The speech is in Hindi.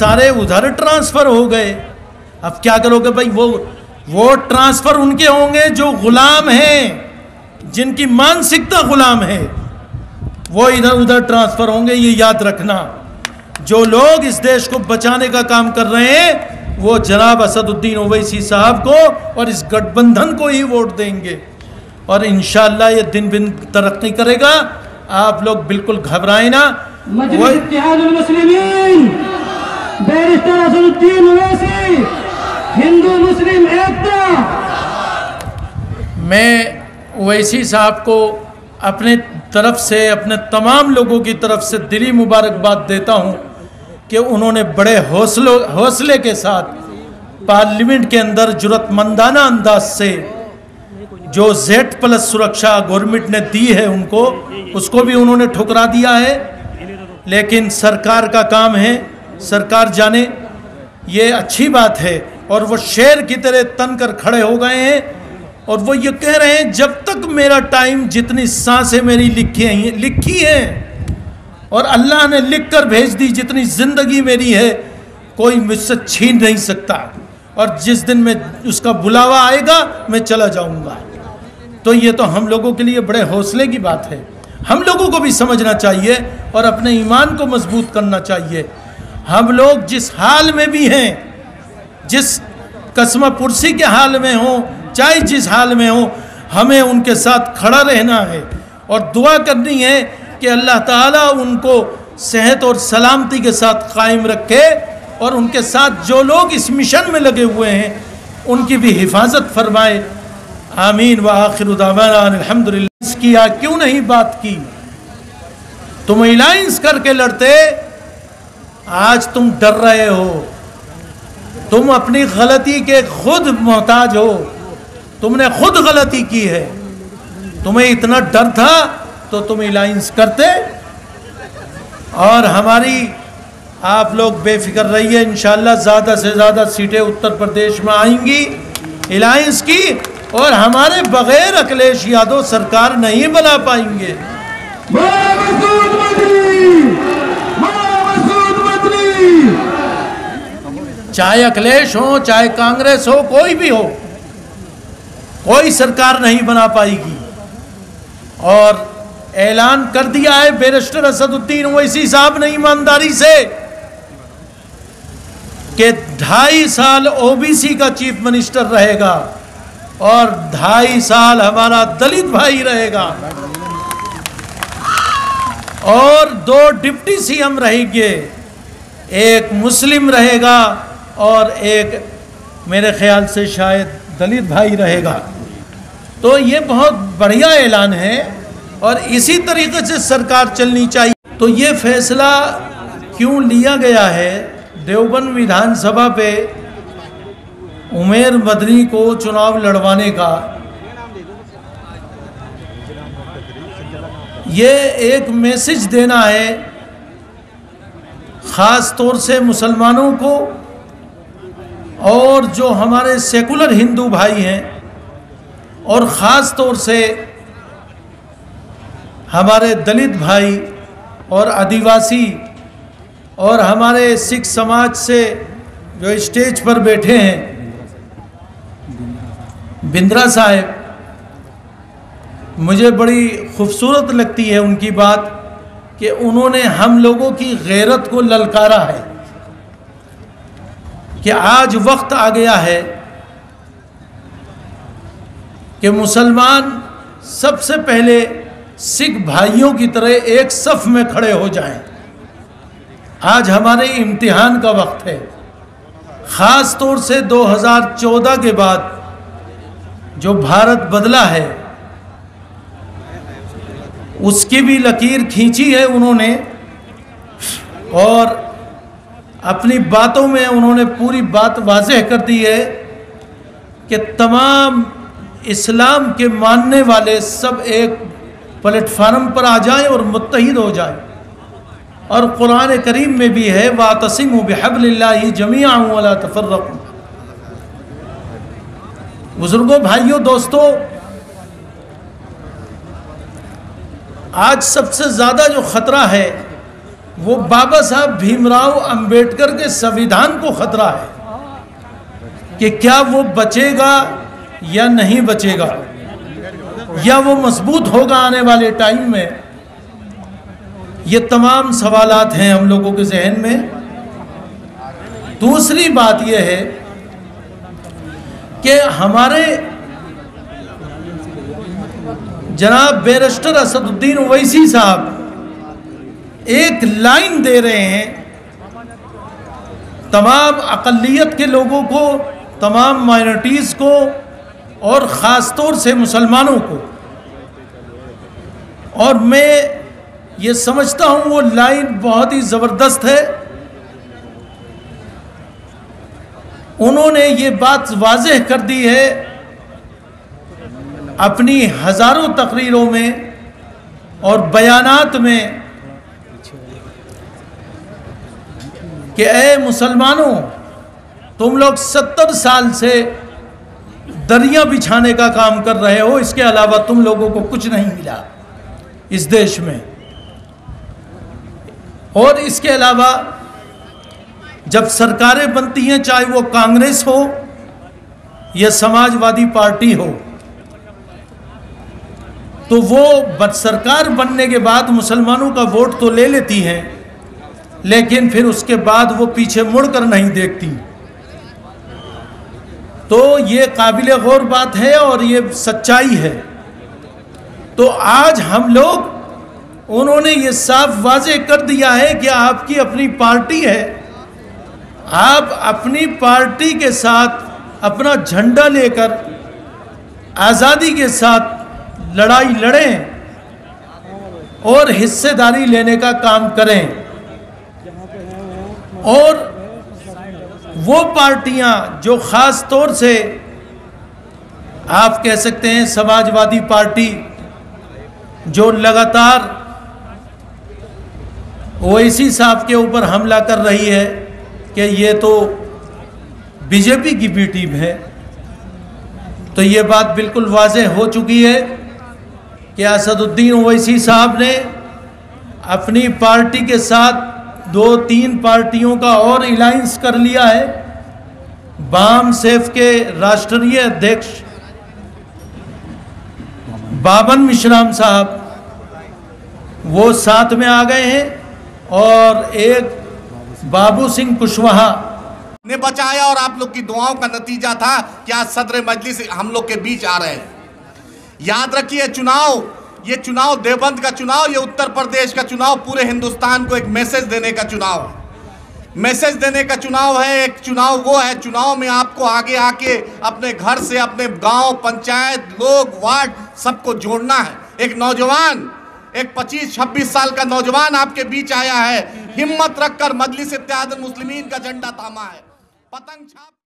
सारे उधर ट्रांसफ़र हो गए। अब क्या करोगे भाई? वो ट्रांसफ़र उनके होंगे जो गुलाम हैं, जिनकी मानसिकता गुलाम है, वो इधर उधर ट्रांसफ़र होंगे। ये याद रखना। जो लोग इस देश को बचाने का काम कर रहे हैं वो जनाब असदुद्दीन ओवैसी साहब को और इस गठबंधन को ही वोट देंगे और इंशाअल्लाह ये दिन दिन तरक्की करेगा। आप लोग बिल्कुल घबराएं ना। मजलिस इत्तेहादुल मुस्लिमीन, बैरिस्टर असदुद्दीन ओवैसी, हिंदू मुस्लिम एकता। मैं ओवैसी साहब को अपने तरफ से, अपने तमाम लोगों की तरफ से दिली मुबारकबाद देता हूँ कि उन्होंने बड़े हौसले के साथ पार्लियामेंट के अंदर जुर्रतमंदाना अंदाज से जो Z+ सुरक्षा गवर्नमेंट ने दी है उनको, उसको भी उन्होंने ठुकरा दिया है। लेकिन सरकार का काम है, सरकार जाने, ये अच्छी बात है। और वो शेर की तरह तन कर खड़े हो गए हैं और वो ये कह रहे हैं जब तक मेरा टाइम, जितनी सांसें मेरी लिखी हैं और अल्लाह ने लिख कर भेज दी, जितनी ज़िंदगी मेरी है कोई मुझसे छीन नहीं सकता, और जिस दिन में उसका बुलावा आएगा मैं चला जाऊंगा। तो ये तो हम लोगों के लिए बड़े हौसले की बात है। हम लोगों को भी समझना चाहिए और अपने ईमान को मजबूत करना चाहिए। हम लोग जिस हाल में भी हैं, जिस कसमा पुरसी के हाल में हो, चाहे जिस हाल में हो, हमें उनके साथ खड़ा रहना है और दुआ करनी है कि अल्लाह ताला उनको सेहत और सलामती के साथ कायम रखे और उनके साथ जो लोग इस मिशन में लगे हुए हैं उनकी भी हिफाजत फरमाए। आमीन व आखिरु दावाना अल्हम्दुलिल्लाह। किया क्यों नहीं बात की? तुम अलायंस करके लड़ते, आज तुम डर रहे हो। तुम अपनी गलती के खुद मोहताज हो, तुमने खुद गलती की है। तुम्हें इतना डर था तो तुम अलायंस करते। और हमारी, आप लोग बेफिक्र रहिए, इंशाअल्लाह ज़्यादा से ज़्यादा सीटें उत्तर प्रदेश में आएंगी अलायंस की, और हमारे बगैर अखिलेश यादव सरकार नहीं बना पाएंगे। चाहे अखिलेश हो, चाहे कांग्रेस हो, कोई भी हो, कोई सरकार नहीं बना पाएगी। और ऐलान कर दिया है बैरिस्टर असदुद्दीन ओवैसी साहब ने ईमानदारी से कि 2.5 साल ओबीसी का चीफ मिनिस्टर रहेगा और 2.5 साल हमारा दलित भाई रहेगा और 2 डिप्टी सीएम रहेंगे, एक मुस्लिम रहेगा और एक मेरे ख्याल से शायद दलित भाई रहेगा। तो ये बहुत बढ़िया ऐलान है और इसी तरीके से सरकार चलनी चाहिए। तो ये फैसला क्यों लिया गया है देवबंद विधानसभा पे उमेर मदनी को चुनाव लड़वाने का? ये एक मैसेज देना है ख़ास तौर से मुसलमानों को और जो हमारे सेकुलर हिंदू भाई हैं, और ख़ास तौर से हमारे दलित भाई और आदिवासी और हमारे सिख समाज से जो स्टेज पर बैठे हैं, बिंद्रा साहब, मुझे बड़ी खूबसूरत लगती है उनकी बात कि उन्होंने हम लोगों की गैरत को ललकारा है कि आज वक्त आ गया है कि मुसलमान सबसे पहले सिख भाइयों की तरह एक सफ में खड़े हो जाएं। आज हमारे इम्तिहान का वक्त है, ख़ास तौर से 2014 के बाद जो भारत बदला है उसकी भी लकीर खींची है उन्होंने, और अपनी बातों में उन्होंने पूरी बात वाज़ेह कर दी है कि तमाम इस्लाम के मानने वाले सब एक प्लेटफार्म पर आ जाएं और मुत्तहिद हो जाएं। और कुरान करीम में भी है वातसिमू बिहब्लिल्लाहि जमीअन वला तफर्रकू। बुजुर्गों, भाइयों, दोस्तों, आज सबसे ज़्यादा जो ख़तरा है वो बाबा साहब भीमराव अंबेडकर के संविधान को खतरा है कि क्या वो बचेगा या नहीं बचेगा, या वो मजबूत होगा आने वाले टाइम में। ये तमाम सवालात हैं हम लोगों के जहन में। दूसरी बात यह है कि हमारे जनाब बैरिस्टर असदुद्दीन ओवैसी साहब एक लाइन दे रहे हैं तमाम अक़लियत के लोगों को, तमाम माइनॉरिटीज़ को और ख़ास तौर से मुसलमानों को, और मैं ये समझता हूँ वो लाइन बहुत ही ज़बरदस्त है। उन्होंने ये बात वाज़ेह कर दी है अपनी हज़ारों तकरीरों में और बयानात में कि ऐ मुसलमानों, तुम लोग 70 साल से दरिया बिछाने का काम कर रहे हो, इसके अलावा तुम लोगों को कुछ नहीं मिला इस देश में। और इसके अलावा जब सरकारें बनती हैं, चाहे वो कांग्रेस हो या समाजवादी पार्टी हो, तो वो सरकार बनने के बाद मुसलमानों का वोट तो ले लेती हैं, लेकिन फिर उसके बाद वो पीछे मुड़कर नहीं देखती। तो ये काबिल गौर बात है और ये सच्चाई है। तो आज हम लोग, उन्होंने ये साफ वाज़े कर दिया है कि आपकी अपनी पार्टी है, आप अपनी पार्टी के साथ अपना झंडा लेकर आज़ादी के साथ लड़ाई लड़ें और हिस्सेदारी लेने का काम करें। और वो पार्टियां जो ख़ास तौर से आप कह सकते हैं समाजवादी पार्टी, जो लगातार ओवैसी साहब के ऊपर हमला कर रही है कि ये तो बीजेपी की बी टीम है, तो ये बात बिल्कुल वाज़ेह हो चुकी है कि असदुद्दीन ओवैसी साहब ने अपनी पार्टी के साथ 2-3 पार्टियों का और अलायंस कर लिया है। बाम सेफ के राष्ट्रीय अध्यक्ष बाबन मिश्राम साहब वो साथ में आ गए हैं, और एक बाबू सिंह कुशवाहा ने बचाया, और आप लोग की दुआओं का नतीजा था कि आज सदर मजलिस हम लोग के बीच आ रहे हैं। याद रखिए, ये चुनाव देवबंद का चुनाव, ये उत्तर प्रदेश का चुनाव पूरे हिंदुस्तान को एक मैसेज देने का चुनाव है। मैसेज देने का चुनाव है। एक चुनाव वो है, चुनाव में आपको आगे आके अपने घर से, अपने गांव, पंचायत, लोग, वार्ड, सबको जोड़ना है। एक नौजवान, एक 25-26 साल का नौजवान आपके बीच आया है, हिम्मत रखकर मजलिस इत्तेहादुल मुस्लिमीन का झंडा थामा है, पतंग छाप